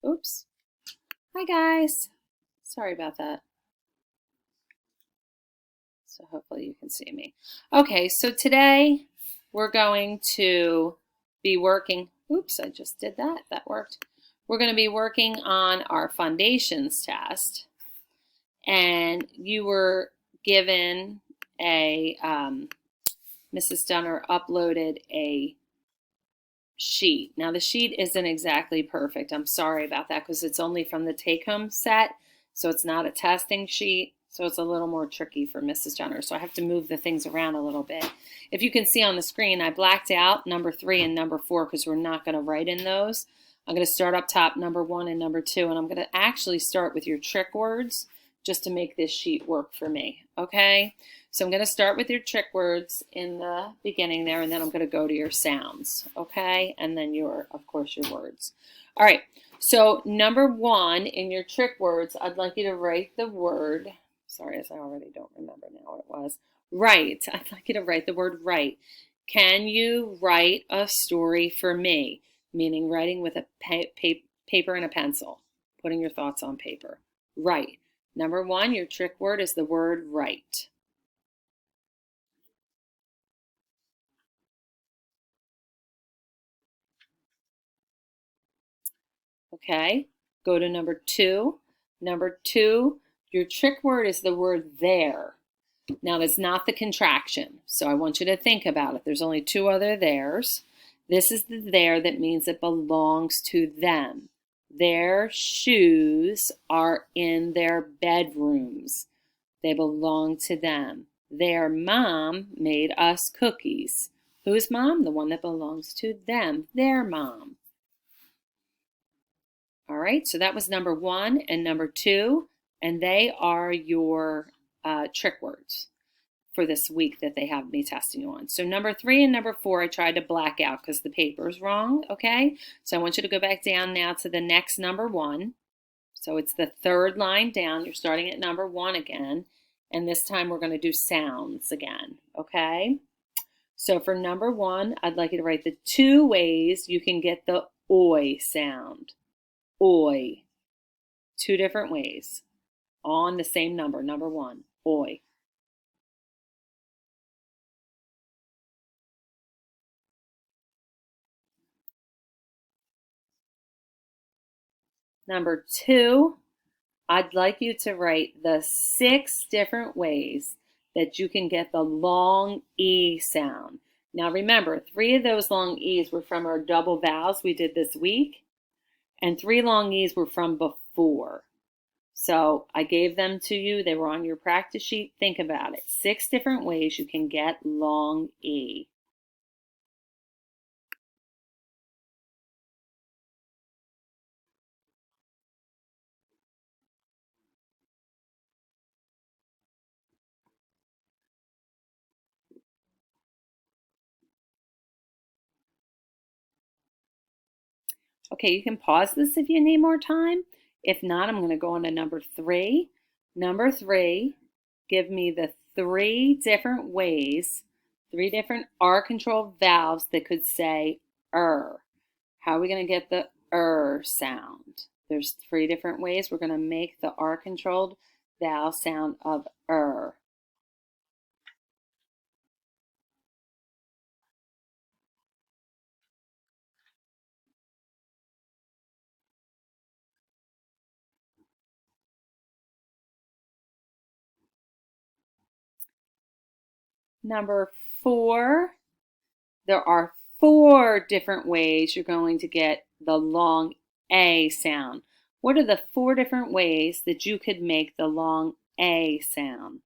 Oops. Hi guys. Sorry about that. So hopefully you can see me. Okay, so today we're going to be working. Oops, I just did that. That worked. We're going to be working on our foundations test. And you were given Mrs. Dunner uploaded a sheet. Now the sheet isn't exactly perfect. I'm sorry about that because it's only from the take-home set, so it's not a testing sheet. So it's a little more tricky for Mrs. Jenner. So I have to move the things around a little bit. If you can see on the screen, I blacked out number 3 and number 4 because we're not going to write in those. I'm going to start up top, number 1 and number 2, and I'm going to actually start with your trick words just to make this sheet work for me, okay? So I'm going to start with your trick words in the beginning there, and then I'm going to go to your sounds, okay? And then of course, your words. All right, so number 1 in your trick words, I'd like you to write the word, sorry, as I already don't remember now what it was, write. I'd like you to write the word write. Can you write a story for me? Meaning writing with a paper and a pencil, putting your thoughts on paper. Write. Number 1, your trick word is the word write. Okay, go to number 2. Number 2, your trick word is the word there. Now, that's not the contraction, so I want you to think about it. There's only 2 other theirs. This is the there that means it belongs to them. Their shoes are in their bedrooms. They belong to them. Their mom made us cookies. Whose mom? The one that belongs to them. Their mom. All right, so that was number 1 and number 2, and they are your trick words for this week that they have me testing you on. So number 3 and number 4, I tried to black out because the paper's wrong, okay? So I want you to go back down now to the next number 1. So it's the 3rd line down. You're starting at number 1 again, and this time we're going to do sounds again, okay? So for number 1, I'd like you to write the 2 ways you can get the oi sound. Oi. 2 different ways on the same number, number 1, oi. Number 2, I'd like you to write the 6 different ways that you can get the long E sound. Now remember, 3 of those long E's were from our double vowels we did this week, and 3 long E's were from before. So I gave them to you. They were on your practice sheet. Think about it. 6 different ways you can get long E. Okay, you can pause this if you need more time. If not, I'm going to go on to number 3. Number 3, give me the 3 different ways, 3 different R-controlled valves that could say er. How are we going to get the er sound? There's 3 different ways we're going to make the R-controlled vowel sound of er. Number 4, there are 4 different ways you're going to get the long A sound. What are the 4 different ways that you could make the long A sound?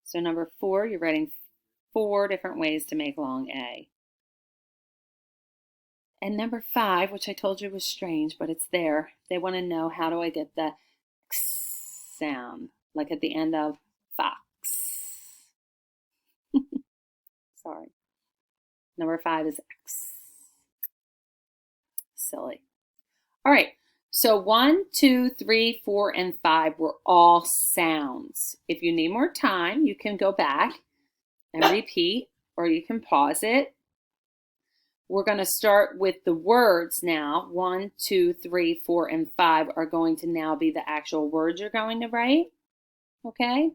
So number 4, you're writing 4 different ways to make long A. And number 5, which I told you was strange, but it's there. They want to know, how do I get the X sound, like at the end of fox. Sorry. Number 5 is X. Silly. All right. So 1, 2, 3, 4, and 5 were all sounds. If you need more time, you can go back and repeat, or you can pause it. We're going to start with the words now. 1, 2, 3, 4, and 5 are going to now be the actual words you're going to write. Okay?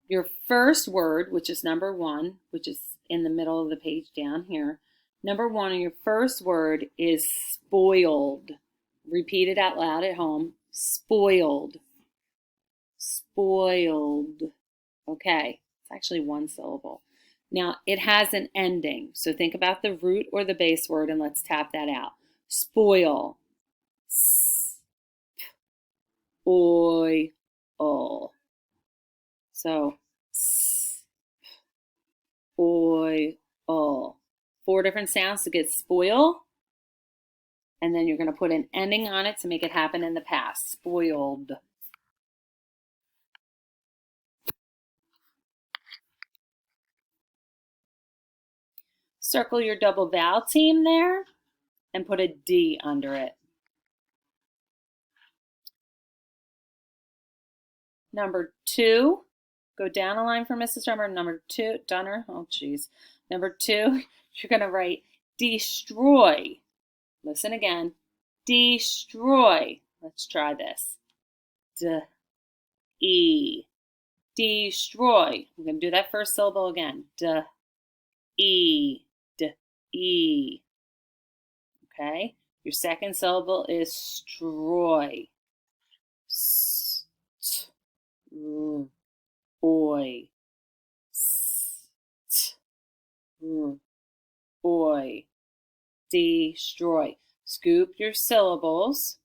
Your first word, which is number 1, which is in the middle of the page down here. Number 1, your first word is spoiled. Repeat it out loud at home. Spoiled. Spoiled. Okay, it's actually one syllable. Now, it has an ending. So think about the root or the base word and let's tap that out. Spoil. Oil. So, oil. 4 different sounds to get spoil. And then you're going to put an ending on it to make it happen in the past. Spoiled. Circle your double vowel team there and put a D under it. Number 2, go down a line for Mrs. Drummer. Number 2, Dunner. Oh, geez. Number 2, you're going to write destroy. Listen again. Destroy. Let's try this. D-E. Destroy. I'm going to do that first syllable again. D-E. D-E. Okay? Your second syllable is stroy. Oy. Oy. Destroy. Scoop your syllables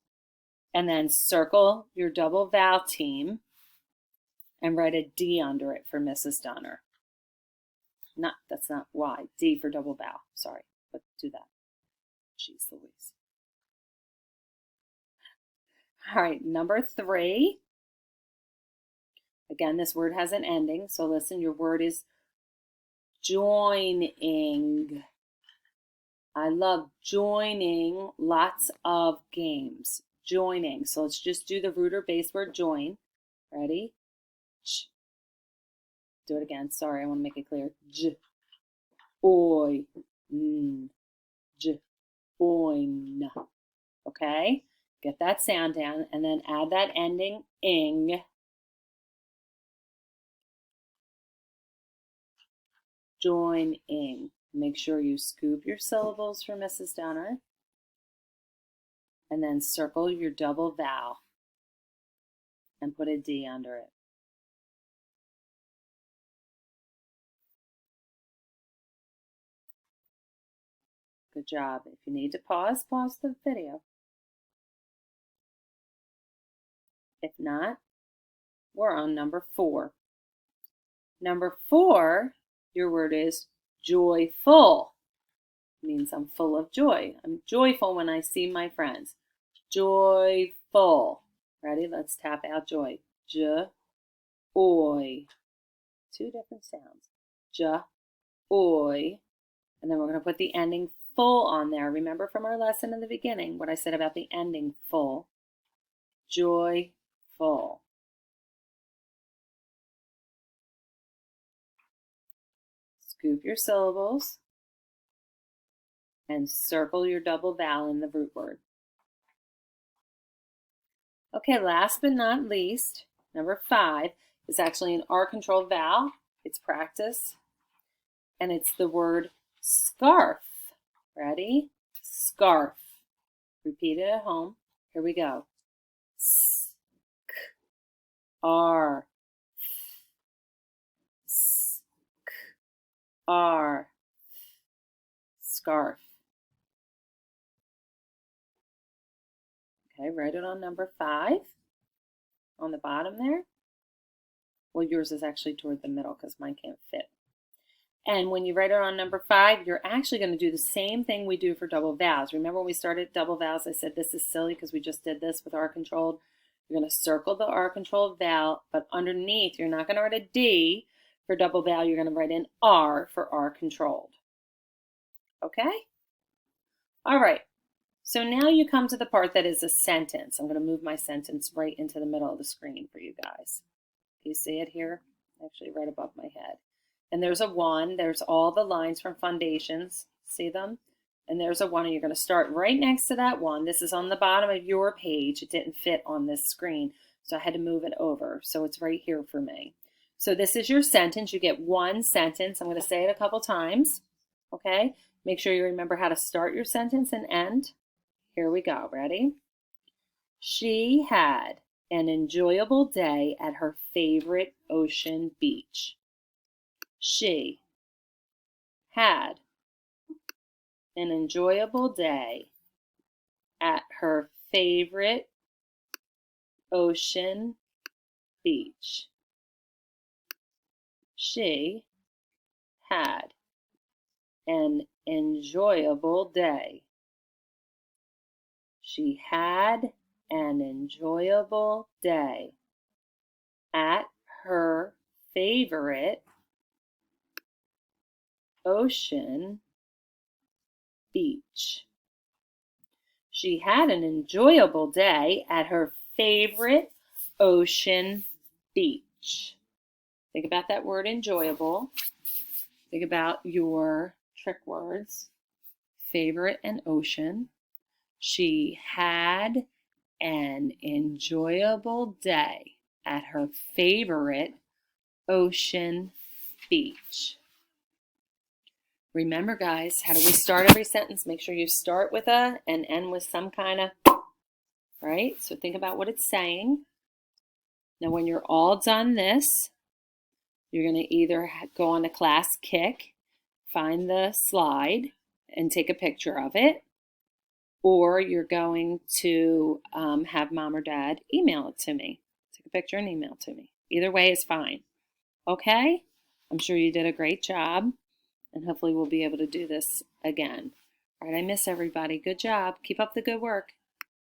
and then circle your double vowel team and write a D under it for Mrs. Donner. That's not Y. D for double vowel. Sorry, but do that. Jeez Louise. All right, number 3. Again, this word has an ending, so listen, your word is joining. I love joining lots of games. Joining. So let's just do the root or base word join. Ready? Ch. Do it again. Sorry, I want to make it clear. J. Oy. N. J. Oin. Okay? Get that sound down and then add that ending ing. Joining. Make sure you scoop your syllables for Mrs. Donner. And then circle your double vowel and put a D under it. Good job. If you need to pause the video. If not, we're on number 4. Number 4, your word is joyful. It means I'm full of joy. I'm joyful when I see my friends. Joyful. Ready? Let's tap out joy. J, oy. 2 different sounds. J, oy. And then we're going to put the ending full on there. Remember from our lesson in the beginning what I said about the ending full. Joyful. Scoop your syllables and circle your double vowel in the root word. Okay, last but not least, number 5 is actually an R-controlled vowel. It's practice. And it's the word scarf. Ready? Scarf. Repeat it at home. Here we go. S-k-r. S-k-r. Scarf. Okay, write it on number 5 on the bottom there. Well, yours is actually toward the middle because mine can't fit. And when you write it on number 5, you're actually going to do the same thing we do for double vowels. Remember when we started double vowels, I said this is silly because we just did this with R-controlled. You're going to circle the R-controlled vowel, but underneath, you're not going to write a D for double vowel. You're going to write an R for R-controlled. Okay? All right. So now you come to the part that is a sentence. I'm going to move my sentence right into the middle of the screen for you guys. You see it here? Actually right above my head. and there's a 1. There's all the lines from foundations. See them? And there's a 1, and you're going to start right next to that 1. This is on the bottom of your page. It didn't fit on this screen, so I had to move it over. So it's right here for me. So this is your sentence. You get 1 sentence. I'm going to say it a couple times, okay? Make sure you remember how to start your sentence and end. Here we go. Ready? She had an enjoyable day at her favorite ocean beach. She had an enjoyable day at her favorite ocean beach. She had an enjoyable day. She had an enjoyable day at her favorite ocean beach. She had an enjoyable day at her favorite ocean beach. Think about that word enjoyable. Think about your trick words, favorite and ocean. She had an enjoyable day at her favorite ocean beach. Remember, guys, how do we start every sentence? Make sure you start with a and end with some kind of, right? So think about what it's saying. Now, when you're all done this, you're going to either go on to Class Kick, find the slide, and take a picture of it, or you're going to have mom or dad email it to me. Take a picture and email it to me. Either way is fine. Okay? I'm sure you did a great job, and hopefully we'll be able to do this again. All right, I miss everybody. Good job. Keep up the good work.